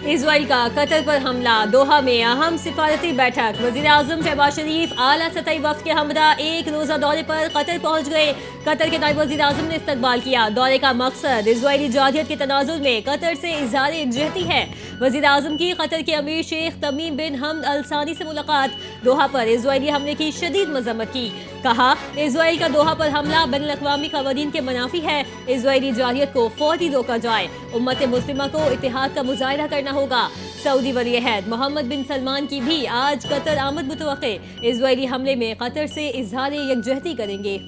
Israel का Qatar पर हमला, दोहा में अहम सिफारती बैठक। वज़ीर-ए-आज़म शहबाज शरीफ आला सतही वफ़द के हमरा एक रोज़ा दौरे पर कतर पहुंच गए। कतर के नायब वज़ीर-ए-आज़म ने इस्तकबाल किया। दौरे का मकसद इजरायली जारहियत के तनाजुर में कतर से इज़हार यकजहती है। वज़ीर-ए-आज़म की कतर के अमीर शेख तमीम बिन हमद अल सानी से मुलाकात। दोहा पर इजरायली हमले की शदीद मजम्मत की। कहा, इजराइल का दोहा पर हमला बैनुल-अक़वामी क़वानीन के मनाफी है। इजरायली जारहियत को फौरी रोका जाए। उम्मत मुस्लिमा को इत्तेहाद का मुजाहिरा करना होगा। सऊदी वली-ए-अहद मोहम्मद बिन सलमान की भी आज कतर आमद मुतवक्के। इजरायली हमले में कतर से इज़हार यकजहती करेंगे।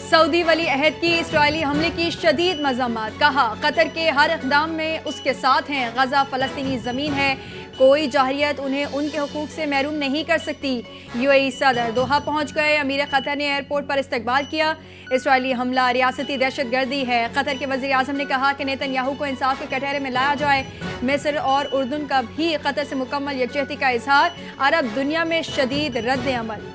सऊदी वली अहद की इस्राइली हमले की शदीद मजम्मत। कहा, कतर के हर इक़दाम में उसके साथ हैं। गजा फ़लस्तीनी ज़मीन है, कोई जारहियत उन्हें उनके हुकूक से महरूम नहीं कर सकती। यूएई सदर दोहा पहुंच गए। अमीर कतर ने एयरपोर्ट पर इस्तकबाल किया। इस्राइली हमला रियासती दहशत गर्दी है। कतर के वज़ीर आज़म ने कहा कि नेतन्याहू को इंसाफ के कटहरे में लाया जाए। मिस्र और उर्दन का भी कतर से मुकम्मल यकजहती का इजहार। अरब दुनिया में शदीद रद्द अमल।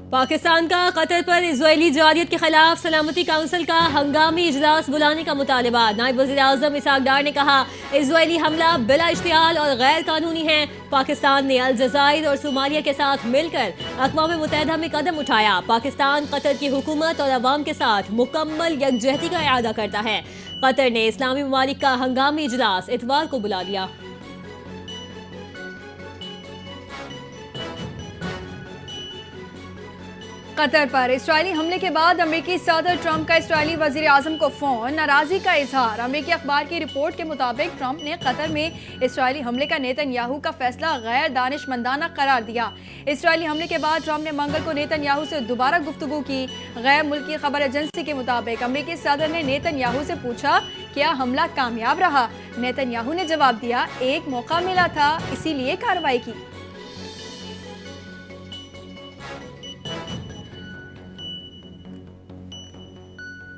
पाकिस्तान का कतर पर इजरायली जारहियत के खिलाफ सलामती काउंसिल का हंगामी इजलास बुलाने का मुतालबा। नायब वज़ीर-ए-आज़म इसहाक डार ने कहा, इजरायली हमला बिला इश्तियाल और गैर कानूनी है। पाकिस्तान ने अलजाइर और सोमालिया के साथ मिलकर अक़वाम मुत्तहिदा में कदम उठाया। पाकिस्तान कतर की हुकूमत और अवाम के साथ मुकम्मल यकजहती का इआदा करता है। कतर ने इस्लामी ममालिक का हंगामी इजलास इतवार को बुला लिया। कतर पर इस्राइली हमले के बाद अमेरिकी सदर ट्रंप का इस्राइली वज़ीर आज़म को फ़ोन, नाराज़गी का इजहार। अमेरिकी अखबार की रिपोर्ट के मुताबिक ट्रंप ने कतर में इस्राइली हमले का नेतन्याहू का फैसला गैर दानिशमंदाना करार दिया। इस्राइली हमले के बाद ट्रंप ने मंगल को नेतन्याहू से दोबारा गुफ्तगू की। गैर मुल्की खबर एजेंसी के मुताबिक अमेरिकी सदर ने नेतन्याहू से पूछा, क्या हमला कामयाब रहा? नेतन्याहू ने जवाब दिया, एक मौका मिला था, इसीलिए कार्रवाई की।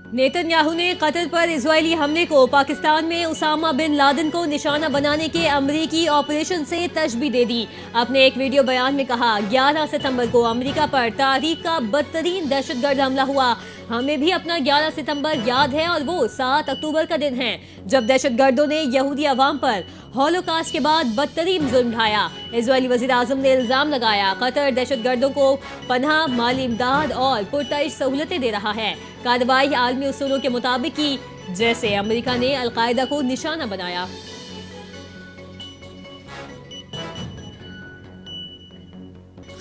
नेतन्याहू ने कतर पर इजरायली हमले को पाकिस्तान में उसामा बिन लादेन को निशाना बनाने के अमरीकी ऑपरेशन से तशबीह दे दी। अपने एक वीडियो बयान में कहा, 11 सितंबर को अमेरिका पर तारीख का बदतरीन दहशतगर्द हमला हुआ। हमें भी अपना 11 सितंबर याद है और वो 7 अक्टूबर का दिन है, जब दहशतगर्दों ने यहूदी अवाम पर हॉलोकास्ट के बाद बदतरीन जुल्म ढाया। इजरायली वज़ीर आज़म ने इल्ज़ाम लगाया, कतर दहशतगर्दों को पनाह, माली इमदाद और पुरतश सहूलतें दे रहा है। कार्रवाई आलमी उसूलों के मुताबिक की, जैसे अमेरिका ने अलकायदा को निशाना बनाया।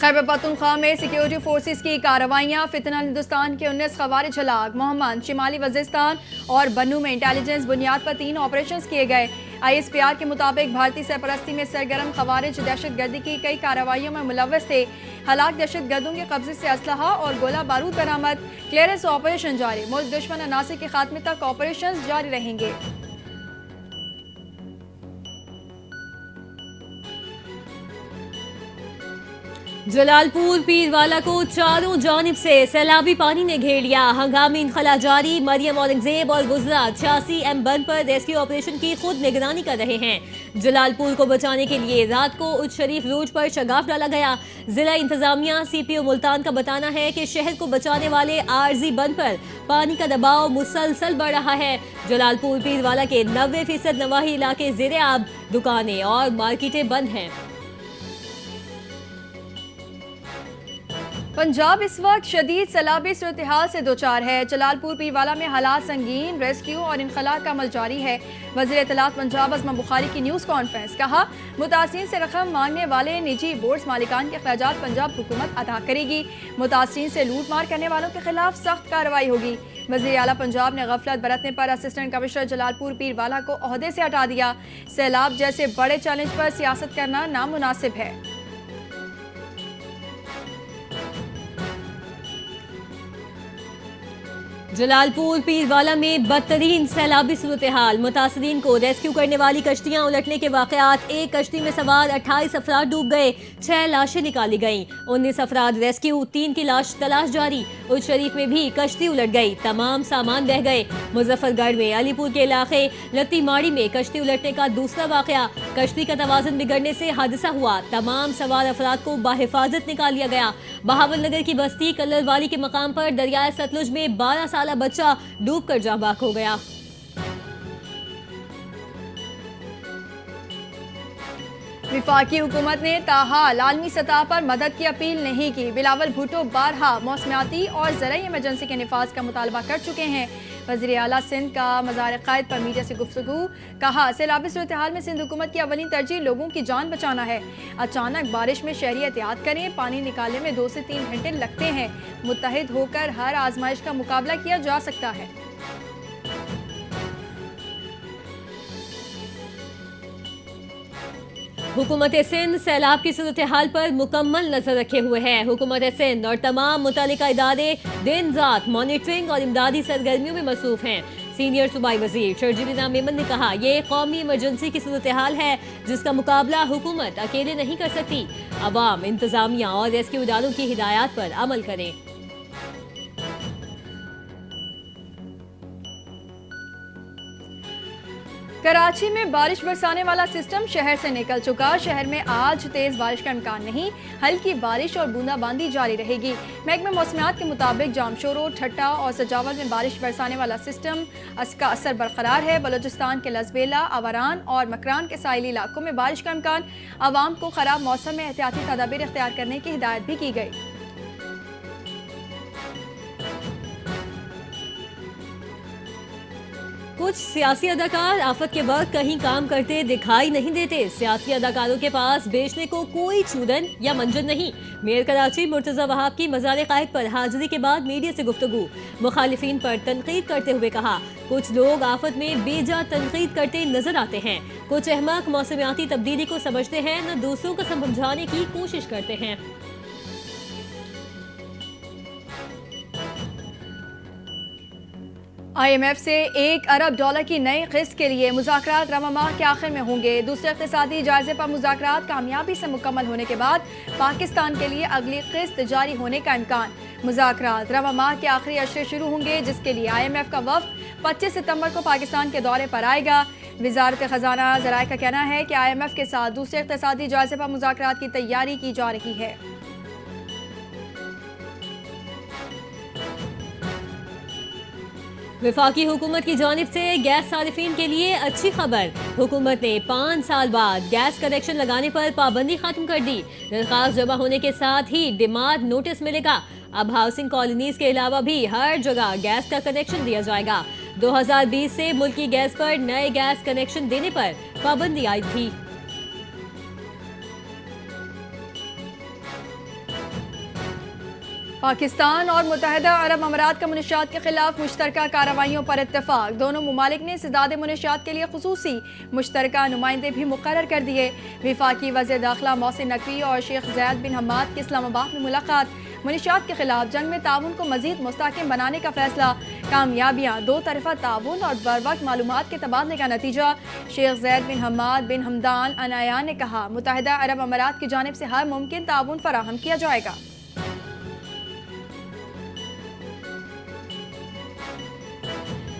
खैबर पख्तूनख्वा में सिक्योरिटी फोर्सेस की कार्रवाइयाँ। फितना हिंदुस्तान के 19 खवारिज हलाक। मोहम्मद, शिमाली वज़ीरिस्तान और बन्नू में इंटेलिजेंस बुनियाद पर 3 ऑपरेशन किए गए। ISPR के मुताबिक भारतीय सरपरस्ती में सरगर्म खवारिज दहशतगर्दी की कई कार्रवाइयों में मुलव्वस थे। हलाक दहशतगर्दों के कब्जे से असलहा और गोला बारूद बरामद। क्लियरेंस ऑपरेशन जारी। मुल्क दुश्मन अनासिर के खात्मे तक ऑपरेशन जारी रहेंगे। जलालपुर पीरवाला को चारों जानिब से सैलाबी पानी ने घेर लिया। हंगामी इनखला जारी। मरियम औरंगजेब और गुजरा 86 एम बन पर रेस्क्यू ऑपरेशन की खुद निगरानी कर रहे हैं। जलालपुर को बचाने के लिए रात को उच्च शरीफ रूट पर शगाफ डाला गया। जिला इंतजामिया CPO मुल्तान का बताना है कि शहर को बचाने वाले आरजी बन पर पानी का दबाव मुसलसल बढ़ रहा है। जलालपुर पीरवाला के 90% नवाही इलाके ज़ेरे आब, दुकानें और मार्केटें बंद हैं। पंजाब इस वक्त शदीद सैलाबी सूरत-ए-हाल से दोचार है। जलालपुर पीरवाला में हालात संगीन। रेस्क्यू और इनखला का अमल जारी है। वज़ीर इत्तलात पंजाब अज़मा बुखारी की न्यूज़ कॉन्फ्रेंस। कहा, मुतासिरीन से रकम मांगने वाले निजी बोर्ड्स मालिकान के अखराजात पंजाब हुकूमत अदा करेगी। मुतासिरीन से लूट मार करने वालों के खिलाफ सख्त कार्रवाई होगी। वज़ीर आला पंजाब ने गफलत बरतने पर असिस्टेंट कमिश्नर जलालपुर पीरवाला को ओहदे से हटा दिया। सैलाब जैसे बड़े चैलेंज पर सियासत करना नामुनासिब है। जलालपुर पीरवाला में बदतरीन सैलाबी सूरत हाल, मुतासरीन को रेस्क्यू करने वाली कश्तियां उलटने के वाकयात। एक कश्ती में सवार 28 अफराद डूब गए, 6 लाशें निकाली गईं, 19 अफराद रेस्क्यू, 3 की लाश तलाश जारी। उज शरीफ में भी कश्ती उलट गई, तमाम सामान बह गए। मुजफ्फरगढ़ में अलीपुर के इलाके लत्तीमाड़ी में कश्ती उलटने का दूसरा वाकया, कश्ती का तवाज़ुन बिगड़ने से हादसा हुआ, तमाम सवार अफराद को बाहिफाजत निकाल लिया गया। बहावलनगर की बस्ती कल्लरवाली के मकाम पर दरियाए सतलुज में 12 साला बच्चा डूबकर जाँ बाक हो गया। विफाकी हुकूमत ने ताहाल आलमी सतह पर मदद की अपील नहीं की। बिलावल भुट्टो बारहा मौसमियाती और ज़राई इमरजेंसी के निफाज का मुतालबा कर चुके हैं। वज़ीर आला सिंध का मज़ार क़ायद पर मीडिया से गुफ्तगू, कहा सैलाबी सूरत हाल में सिंध हुकूमत की अवली तरजीह लोगों की जान बचाना है। अचानक बारिश में शहरी एहतियात करें, पानी निकालने में 2 से 3 घंटे लगते हैं। मुत्तहिद होकर हर आजमाइश का मुकाबला किया जा सकता है। हुकूमत सिंध सैलाब की सूरत हाल पर मुकम्मल नजर रखे हुए है। हुकूमत सिंध और तमाम मुतालिका इदारे दिन रात मॉनिटरिंग और इमदादी सरगर्मियों में मसरूफ हैं। सीनियर सूबाई वजीर शर्जील मेमन ने कहा, ये कौमी इमरजेंसी की सूरत हाल है जिसका मुकाबला हुकूमत अकेले नहीं कर सकती। अवाम, इंतजामिया और रेस्क्यू इदारों की हिदायत पर अमल करें। कराची में बारिश बरसाने वाला सिस्टम शहर से निकल चुका। शहर में आज तेज बारिश का इम्कान नहीं, हल्की बारिश और बूंदाबांदी जारी रहेगी। महकमा मौसमियात के मुताबिक जामशोरो, ठट्टा और सजावल में बारिश बरसाने वाला सिस्टम का असर बरकरार है। बलोचिस्तान के लजबेला, आवारान और मकरान के साहिली इलाकों में बारिश का इम्कान। आवाम को खराब मौसम में एहतियाती तदाबीर इख्तियार करने की हिदायत भी की गई। कुछ सियासी अदाकार आफत के वक्त कहीं काम करते दिखाई नहीं देते। सियासी अदाकारों के पास बेचने को कोई चूरन या मंजन नहीं। मेयर कराची मुर्तजा वहाब की मज़ार क़ायद पर हाजिरी के बाद मीडिया से गुफ्तगू, मुखालिफिन पर तनकीद करते हुए कहा, कुछ लोग आफत में बेजा तनकीद करते नजर आते हैं। कुछ अहमक मौसमियाती तब्दीली को समझते हैं, न दूसरों को समझाने की कोशिश करते हैं। IMF से $1 अरब की नई किस्त के लिए मुज़ाकरात रवा माह के आखिर में होंगे। दूसरे इक़्तिसादी जायजे पर मुज़ाकरात कामयाबी से मुकम्मल होने के बाद पाकिस्तान के लिए अगली किस्त जारी होने का इम्कान। मुज़ाकरात रवा माह के आखिरी अशरे शुरू होंगे, जिसके लिए IMF का वफ़द 25 सितंबर को पाकिस्तान के दौरे पर आएगा। वज़ारत ख़ज़ाना ज़राए का कहना है कि IMF के साथ दूसरे इक़्तिसादी जायजे पर मुज़ाकरात की तैयारी की जा रही है। वफाकी हुकूमत की जानिब से गैस सारिफीन के लिए अच्छी खबर। हुकूमत ने 5 साल बाद गैस कनेक्शन लगाने पर पाबंदी खत्म कर दी। दरख्वास्त जमा होने के साथ ही डिमांड नोटिस मिलेगा। अब हाउसिंग कॉलोनीज के अलावा भी हर जगह गैस का कनेक्शन दिया जाएगा। 2020 से मुल्की गैस पर नए गैस कनेक्शन देने पर पाबंदी आई थी। पाकिस्तान और मुत्तहिदा अरब अमारात का मुनशियात के खिलाफ मुश्तरका कार्रवाइयों पर इत्तेफाक। दोनों ममालिक ने सिदाद मुनशियात के लिए खुसूसी मुश्तरका नुमाइंदे भी मुकर्रर कर दिए। वफाकी वज़ीर दाखिला मोहसिन नकवी और शेख ज़ैद बिन हम्माद की इस्लामाबाद में मुलाकात। मुनशियात के खिलाफ जंग में ताउन को मजीद मुस्तहकम बनाने का फैसला। कामयाबियाँ, 2 तरफ़ा ताउन और बरवक्त मालूमात के तबादले का नतीजा। शेख ज़ैद बिन हम्माद बिन हमदान अनाया ने कहा, मुत्तहिदा अरब अमारात की जानिब से हर मुमकिन ताउन फराहम किया जाएगा।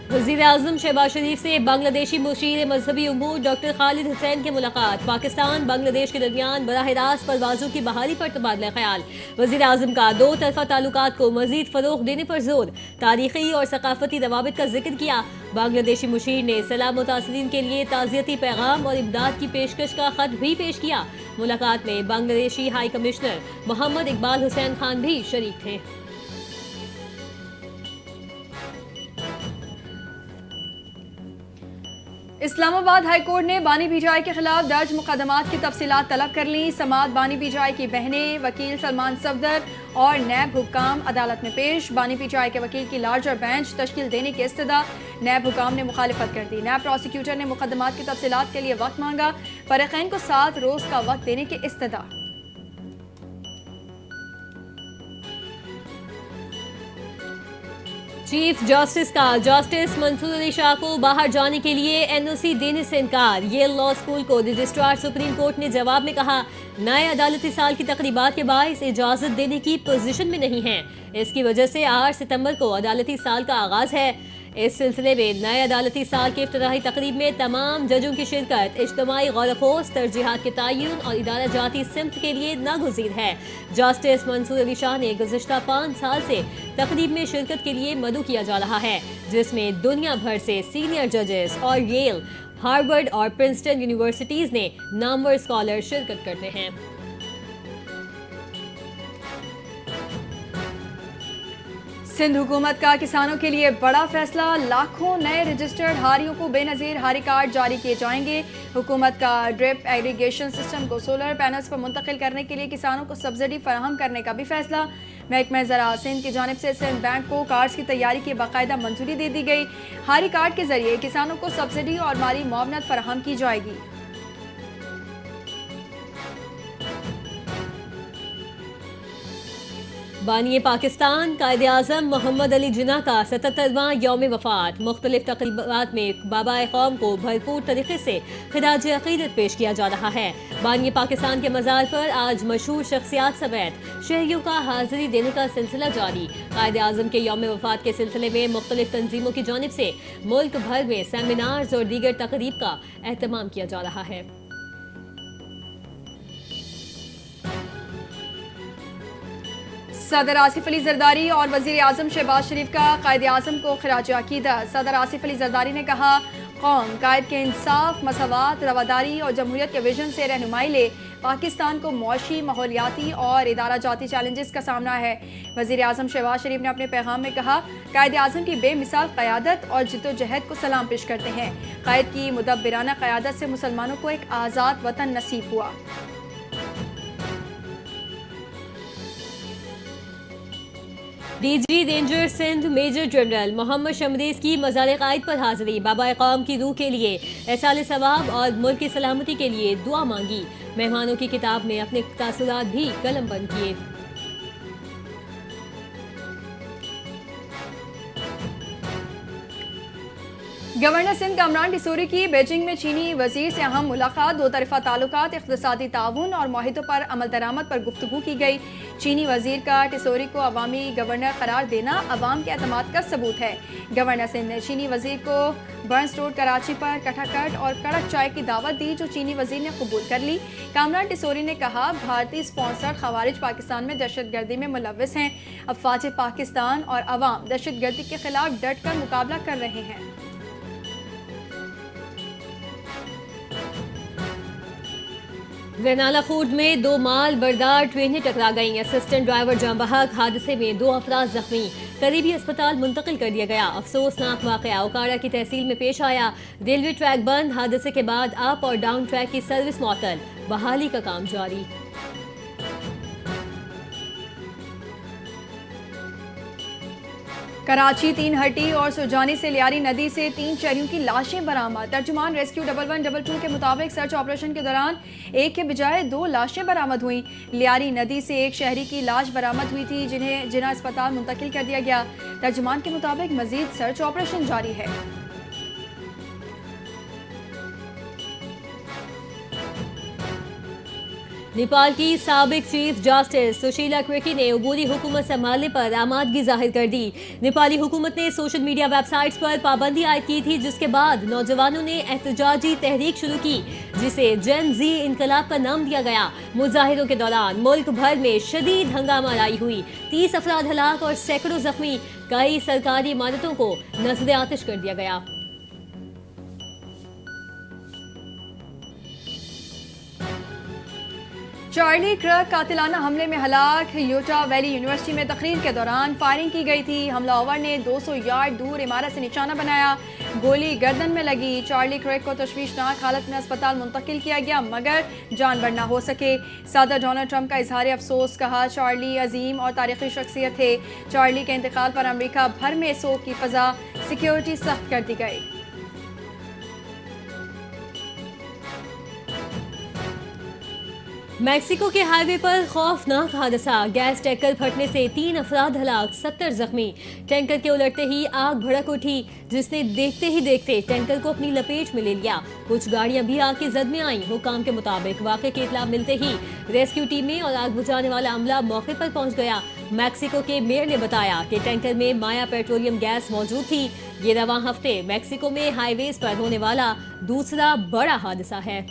वज़ीर आज़म शहबाज शरीफ से बांग्लादेशी मुशीर मजहबी उमूर डॉक्टर खालिद हुसैन की मुलाकात। पाकिस्तान बांग्लादेश के दरमियान बराह रास्त परवाज़ों की बहाली पर तबादला ख्याल। वज़ीर आज़म का 2 तरफ़ा ताल्लुकात को मज़ीद फ़रोग़ देने पर जोर। तारीख़ी और सकाफ़ती रवाबित का जिक्र किया। बांग्लादेशी मुशीर ने सैलाब मुतासरीन के लिए ताज़ियती पैगाम और इमदाद की पेशकश का ख़त भी पेश किया। मुलाकात में बांग्लादेशी हाई कमिश्नर मोहम्मद इकबाल हुसैन खान भी शरीक थे। इस्लामाबाद हाई कोर्ट ने बानी बीजाई के खिलाफ दर्ज मुकदमात की तफसीलात तलब कर ली। समात बानी बीजाई की बहनें, वकील सलमान सफदर और नैब हुक्काम अदालत में पेश। बानी बीजाई के वकील की लार्जर बेंच तश्कील देने की इस्तदा। नैब हुक्काम ने मुखालिफत कर दी। नैब प्रोसिक्यूटर ने मुकदमात की तफसीलात के लिए वक्त मांगा। फरीक़ैन को 7 रोज़ का वक्त देने की इस्तदा। चीफ जस्टिस का जस्टिस मंसूर अली शाह को बाहर जाने के लिए एनओसी देने से इनकार। येल लॉ स्कूल को रजिस्ट्रार सुप्रीम कोर्ट ने जवाब में कहा, नए अदालती साल की तकरीबात के बायस इजाजत देने की पोजीशन में नहीं है। इसकी वजह से 8 सितंबर को अदालती साल का आगाज है। इस सिलसिले में नए अदालती साल की इफ्तिताही तकरीब में तमाम जजों की शिरकत इज्तिमाई गौरखोज तरजीहात के तयन और इदारा जाती सिमत के लिए नागुज़ीर है। जस्टिस मंसूर अली शाह ने गुज़िश्ता 5 साल से तकरीब में शिरकत के लिए मदऊ किया जा रहा है, जिसमें दुनिया भर से सीनियर जजेस और येल, हार्वर्ड और प्रिंसटन यूनिवर्सिटीज़ ने नामवर स्कॉलर शिरकत करते हैं। सिंध हुकूमत का किसानों के लिए बड़ा फैसला, लाखों नए रजिस्टर्ड हारियों को बेनज़ीर हारी कार्ड जारी किए जाएंगे। हुकूमत का ड्रिप एग्रीगेशन सिस्टम को सोलर पैनल्स पर मुंतकिल करने के लिए किसानों को सब्सिडी फराहम करने का भी फैसला। महकमा ज़राअत सिंध की जानिब से सिंध बैंक को कार्ड्स की तैयारी की बाकायदा मंजूरी दे दी गई। हारी कार्ड के जरिए किसानों को सब्सिडी और माली मुआवनत फराहम की जाएगी। बानी पाकिस्तान कायद-ए-आज़म मोहम्मद अली जिन्ना का 77वां यौम वफ़ात। मुख्तलिफ तक़रीबात में बाबा कौम को भरपूर तरीके से खिराज अक़ीदत पेश किया जा रहा है। बानी पाकिस्तान के मज़ार पर आज मशहूर शख्सियात समेत शहरियों का हाज़िरी देने का सिलसिला जारी। कायद-ए-आज़म के यौम वफ़ात के सिलसिले में मुख्तलिफ तंजीमों की जानिब से मुल्क भर में सेमिनार्स और दीगर तक़रीब का एहतमाम किया जा रहा है। सदर आसिफ अली जरदारी और वज़ीर आज़म शहबाज शरीफ का कायद आज़म को खिराज अक़ीदत। सदर आसिफ अली जरदारी ने कहा, कौम कायद के इंसाफ, मसवात, रवादारी और जमहूरियत के विजन से रहनुमाई ले। पाकिस्तान को मौशी, माहौलियाती और इदारा जाती चैलेंजेस का सामना है। वज़ीर आज़म शहबाज शरीफ ने अपने पैगाम में कहा, कायद आज़म की बेमिसाल क़यादत और जिद्दोजहद को सलाम पेश करते हैं। कायद की मुदब्बिराना क़यादत से मुसलमानों को एक आज़ाद वतन नसीब हुआ। DG ranger Sindh major general Mohammad Shamraiz की मज़ार क़ायद पर हाज़िरी। बाबा कौम की रूह के लिए एहसाल सवाब और मुल्क की सलामती के लिए दुआ मांगी। मेहमानों की किताब में अपने तासुरात भी कलम बंद किए। गवर्नर सिंध कामरान डिसोरी की बीजिंग में चीनी वजीर से अहम मुलाकात। दो तरफा ताल्लुकात, इक़्तिसादी ताउन और माहितों पर अमल दरामद पर गुफ्तगू की गई। चीनी वजीर का टिसोरी को अवामी गवर्नर करार देना अवाम के एतमाद का सबूत है। गवर्नर सिंध ने चीनी वजीर को बर्न्स रोड कराची पर कटाकट और कड़क चाय की दावत दी, जो चीनी वजीर ने कबूल कर ली। कामरान टिसोरी ने कहा, भारतीय स्पॉन्सर्ड खवारिज पाकिस्तान में दहशतगर्दी में मुलव्वस हैं। अफवाज पाकिस्तान और अवाम दहशतगर्दी के खिलाफ डट कर मुकाबला कर रहे हैं। रेनाला खूर्द में 2 माल बरदार ट्रेनें टकरा गईं। असिस्टेंट ड्राइवर जाँ बहक, हादसे में 2 अफराद जख्मी, करीबी अस्पताल मुंतकिल कर दिया गया। अफसोसनाक वाक़या ओकाड़ा की तहसील में पेश आया। रेलवे ट्रैक बंद, हादसे के बाद अप और डाउन ट्रैक की सर्विस मुअत्तल, बहाली का काम जारी। कराची 3 हटी और सुरजानी से लियारी नदी से 3 शहरियों की लाशें बरामद। तर्जुमान रेस्क्यू 1112 के मुताबिक सर्च ऑपरेशन के दौरान एक के बजाय 2 लाशें बरामद हुई। लियारी नदी से एक शहरी की लाश बरामद हुई थी, जिन्हें जिना अस्पताल मुंतकिल कर दिया गया। तर्जुमान के मुताबिक मजीद सर्च ऑपरेशन जारी है। नेपाल की साबिक चीफ जस्टिस सुशीला क्रिकी ने अबूरी हुकूमत संभालने पर आमादगी जाहिर कर दी। नेपाली हुकूमत ने सोशल मीडिया वेबसाइट्स पर पाबंदी आयद की थी, जिसके बाद नौजवानों ने एहतजाजी तहरीक शुरू की, जिसे जेन जी इनकलाब का नाम दिया गया। मुजाहिरों के दौरान मुल्क भर में शदीद हंगामा लाई हुई। 30 अफराद हलाक और सैकड़ों जख्मी। कई सरकारी इमारतों को नजर आतिश कर दिया गया। चार्ली क्र्क कातिलाना हमले में हलाक। यूटा वैली यूनिवर्सिटी में तकरीर के दौरान फायरिंग की गई थी। हमलावर ने 200 यार्ड दूर इमारत से निशाना बनाया। गोली गर्दन में लगी। चार्ली क्र्क को तशवीशनाक हालत में अस्पताल मुंतकिल किया गया, मगर जानबर न हो सके। सदर डोनाल्ड ट्रंप का इजहार अफसोस, कहा, चार्ली अजीम और तारीखी शख्सियत थे। चार्ली के इंतकाल पर अमरीका भर में शोक की फजा, सिक्योरिटी सख्त कर दी गई। मैक्सिको के हाईवे पर खौफनाक हादसा, गैस टैंकर फटने से 3 अफराद हलाक, 70 जख्मी। टैंकर के उलटते ही आग भड़क उठी, जिसने देखते ही देखते टैंकर को अपनी लपेट में ले लिया। कुछ गाड़ियां भी आग की जद में आईं। हुकाम के मुताबिक वाक़े की इत्तला मिलते ही रेस्क्यू टीमें और आग बुझाने वाला अमला मौके पर पहुंच गया। मैक्सिको के मेयर ने बताया कि टैंकर में माया पेट्रोलियम गैस मौजूद थी। ये रवां हफ्ते मैक्सिको में हाईवेज पर होने वाला दूसरा बड़ा हादसा है।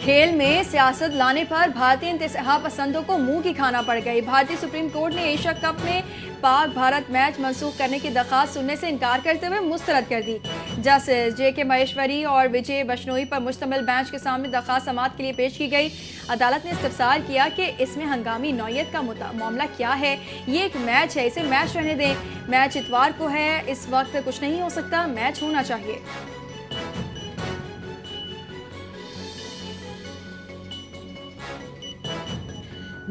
खेल में सियासत लाने पर भारतीय इंतहा पसंदों को मुंह की खाना पड़ गई। भारतीय सुप्रीम कोर्ट ने एशिया कप में पाक भारत मैच मंसूख करने की दरखास्त सुनने से इनकार करते हुए मुस्तरद कर दी। जस्टिस JK महेश्वरी और विजय बशनोई पर मुश्तमिल बेंच के सामने दरखास्त समाअत के लिए पेश की गई। अदालत ने इस्तफसार किया कि इसमें हंगामी नौयत का मामला क्या है। ये एक मैच है, इसे मैच रहने दें। मैच इतवार को है, इस वक्त कुछ नहीं हो सकता, मैच होना चाहिए।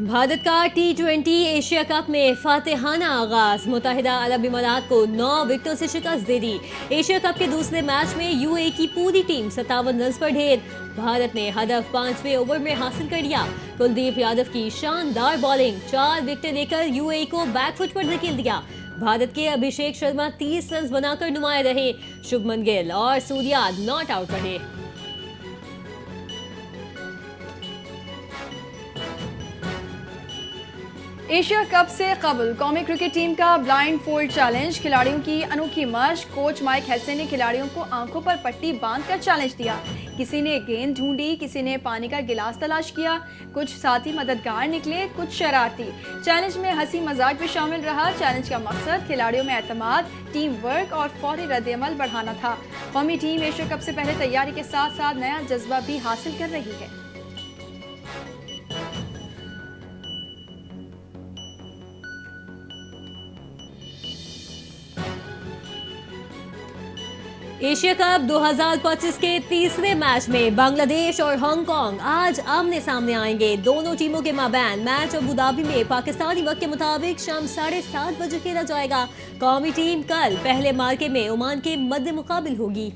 भारत का T20 एशिया कप में फातिहाना आगाज, मुत्तहिदा अरब इमारात को 9 विकेटों से शिकस्त दे दी। एशिया कप के दूसरे मैच में UAE की पूरी टीम 57 रन पर ढेर। भारत ने हदफ 5वें ओवर में हासिल कर लिया। कुलदीप यादव की शानदार बॉलिंग, 4 विकेटें लेकर UAE को बैकफुट पर धकेल दिया। भारत के अभिषेक शर्मा 30 रन बनाकर नुमाया रहे। शुभमन गिल और सूर्या नॉट आउट रहे। एशिया कप से कबल कौमी क्रिकेट टीम का ब्लाइंड फोल्ड चैलेंज, खिलाड़ियों की अनोखी मशक। कोच माइक हेसन ने खिलाड़ियों को आंखों पर पट्टी बांधकर चैलेंज दिया। किसी ने गेंद ढूंढी, किसी ने पानी का गिलास तलाश किया। कुछ साथी मददगार निकले, कुछ शरारती। चैलेंज में हंसी मजाक भी शामिल रहा। चैलेंज का मकसद खिलाड़ियों में एतमाद, टीम वर्क और फौरी रद्द-ए-अमल बढ़ाना था। कौमी टीम एशिया कप से पहले तैयारी के साथ साथ नया जज्बा भी हासिल कर रही है। एशिया कप 2025 के तीसरे मैच में बांग्लादेश और हांगकांग आज आमने सामने आएंगे। दोनों टीमों के माबैन मैच अबू धाबी में पाकिस्तानी वक्त के मुताबिक शाम 7:30 बजे खेला जाएगा। कौमी टीम कल पहले मार्के में ओमान के मद्दे मुकाबिल होगी।